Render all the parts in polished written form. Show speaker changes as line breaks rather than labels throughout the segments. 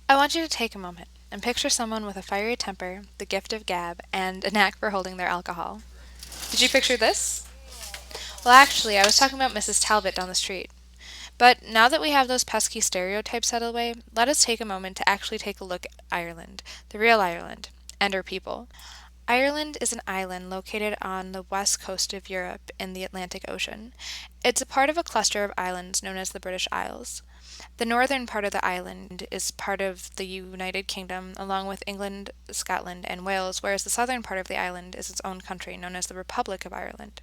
I want you to take a moment and picture someone with a fiery temper, the gift of gab, and a knack for holding their alcohol. Did you picture this? Well, actually, I was talking about Mrs. Talbot down the street. But now that we have those pesky stereotypes out of the way, let us take a moment to actually take a look at Ireland, the real Ireland, and her people. Ireland is an island located on the west coast of Europe in the Atlantic Ocean. It's a part of a cluster of islands known as the British Isles. The northern part of the island is part of the United Kingdom, along with England, Scotland, and Wales, whereas the southern part of the island is its own country, known as the Republic of Ireland.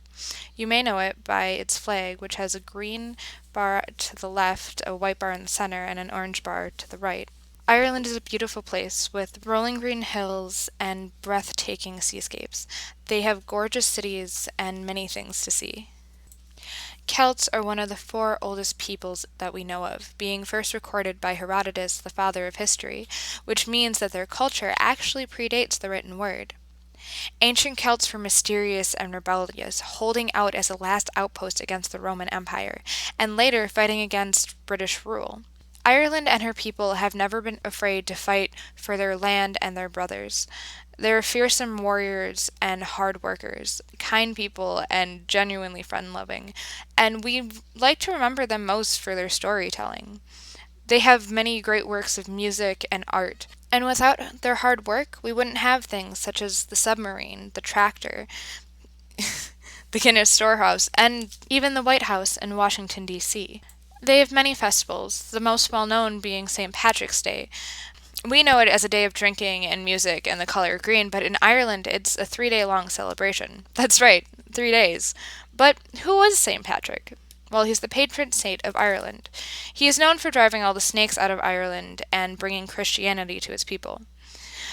You may know it by its flag, which has a green bar to the left, a white bar in the center, and an orange bar to the right. Ireland is a beautiful place with rolling green hills and breathtaking seascapes. They have gorgeous cities and many things to see. Celts are one of the four oldest peoples that we know of, being first recorded by Herodotus, the father of history, which means that their culture actually predates the written word. Ancient Celts were mysterious and rebellious, holding out as a last outpost against the Roman Empire, and later fighting against British rule. Ireland and her people have never been afraid to fight for their land and their brothers. They're fearsome warriors and hard workers, kind people and genuinely friend loving, and we like to remember them most for their storytelling. They have many great works of music and art, and without their hard work, we wouldn't have things such as the submarine, the tractor, the Guinness Storehouse, and even the White House in Washington, D.C. They have many festivals, the most well known being St. Patrick's Day. We know it as a day of drinking and music and the color green, but in Ireland it's a 3 day long celebration. That's right, 3 days. But who was St. Patrick? Well, he's the patron saint of Ireland. He is known for driving all the snakes out of Ireland and bringing Christianity to its people.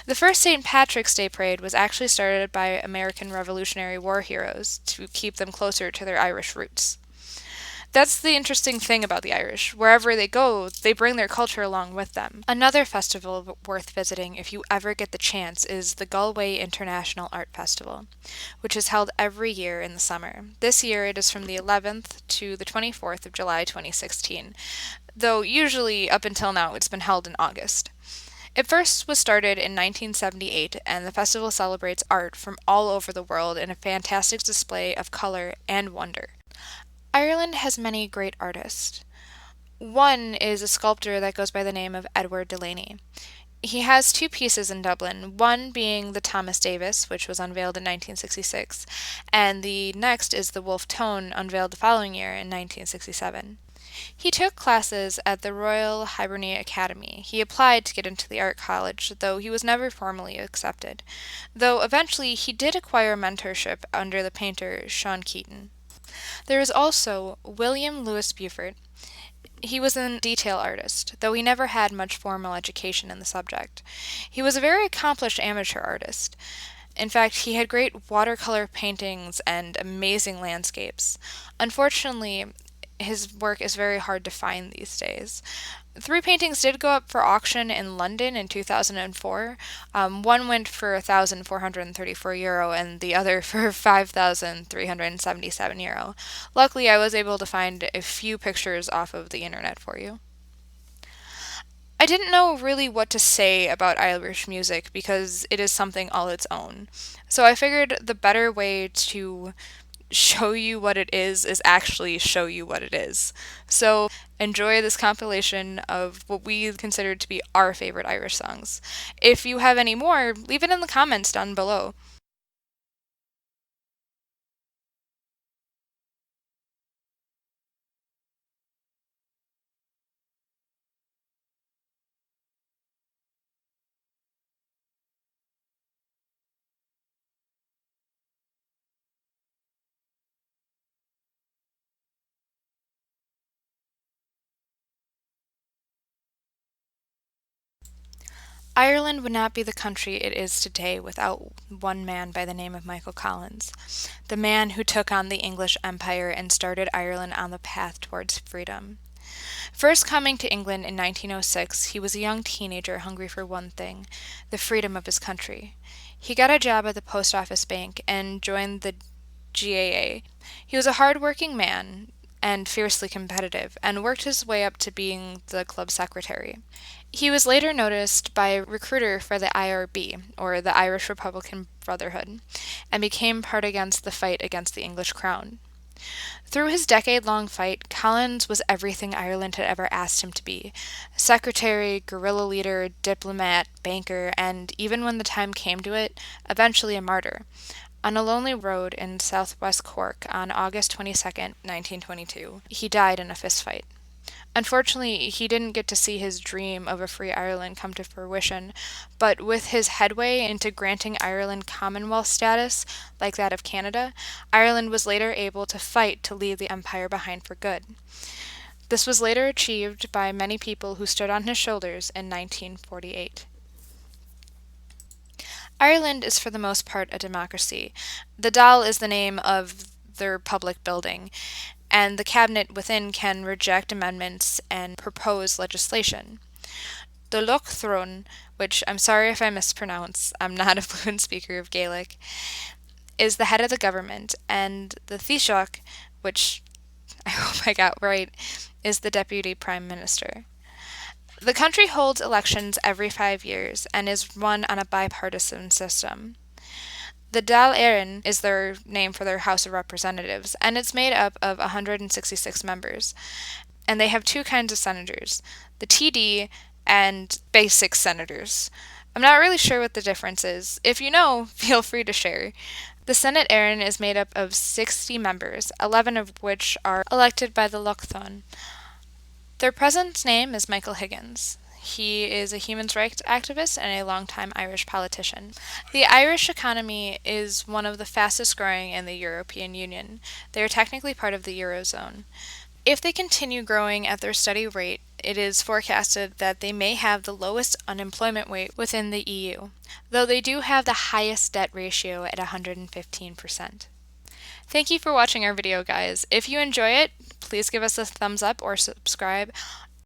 The first St. Patrick's Day parade was actually started by American Revolutionary War heroes to keep them closer to their Irish roots. That's the interesting thing about the Irish. Wherever they go, they bring their culture along with them. Another festival worth visiting if you ever get the chance is the Galway International Art Festival, which is held every year in the summer. This year it is from the 11th to the 24th of July 2016, though usually up until now it's been held in August. It first was started in 1978, and the festival celebrates art from all over the world in a fantastic display of color and wonder. Ireland has many great artists. One is a sculptor that goes by the name of Edward Delaney. He has two pieces in Dublin, one being the Thomas Davis, which was unveiled in 1966, and the next is the Wolfe Tone, unveiled the following year in 1967. He took classes at the Royal Hibernian Academy. He applied to get into the art college, though he was never formally accepted, though eventually he did acquire mentorship under the painter Sean Keaton. There is also William Louis Beaufort. He was a detail artist, though he never had much formal education in the subject. He was a very accomplished amateur artist. In fact, he had great watercolor paintings and amazing landscapes. Unfortunately, his work is very hard to find these days. Three paintings did go up for auction in London in 2004. One went for €1,434 and the other for €5,377. Luckily, I was able to find a few pictures off of the internet for you. I didn't know really what to say about Irish music because it is something all its own. So I figured the better way to show you what it is actually show you what it is. So enjoy this compilation of what we consider to be our favorite Irish songs. If you have any more, leave it in the comments down below. Ireland would not be the country it is today without one man by the name of Michael Collins, the man who took on the English Empire and started Ireland on the path towards freedom. First coming to England in 1906, he was a young teenager hungry for one thing, the freedom of his country. He got a job at the post office bank and joined the GAA. He was a hard-working man, and fiercely competitive, and worked his way up to being the club secretary. He was later noticed by a recruiter for the IRB, or the Irish Republican Brotherhood, and became part against the fight against the English crown. Through his decade-long fight, Collins was everything Ireland had ever asked him to be: secretary, guerrilla leader, diplomat, banker, and, even when the time came to it, eventually a martyr. On a lonely road in southwest Cork on August 22nd, 1922, he died in a fistfight. Unfortunately, he didn't get to see his dream of a free Ireland come to fruition, but with his headway into granting Ireland Commonwealth status, like that of Canada, Ireland was later able to fight to leave the empire behind for good. This was later achieved by many people who stood on his shoulders in 1948. Ireland is for the most part a democracy. The Dáil is the name of their public building, and the cabinet within can reject amendments and propose legislation. The Loch Throne, which I'm sorry if I mispronounce, I'm not a fluent speaker of Gaelic, is the head of the government, and the Taoiseach, which I hope I got right, is the deputy prime minister. The country holds elections every 5 years and is run on a bipartisan system. The Dáil Éireann is their name for their House of Representatives, and it's made up of 166 members. And they have two kinds of senators, the TD and basic senators. I'm not really sure what the difference is. If you know, feel free to share. The Senate Éireann is made up of 60 members, 11 of which are elected by the Loch Throne. Their president's name is Michael Higgins. He is a human rights activist and a longtime Irish politician. The Irish economy is one of the fastest growing in the European Union. They are technically part of the Eurozone. If they continue growing at their steady rate, it is forecasted that they may have the lowest unemployment rate within the EU, though they do have the highest debt ratio at 115%. Thank you for watching our video, guys. If you enjoy it, please give us a thumbs up or subscribe,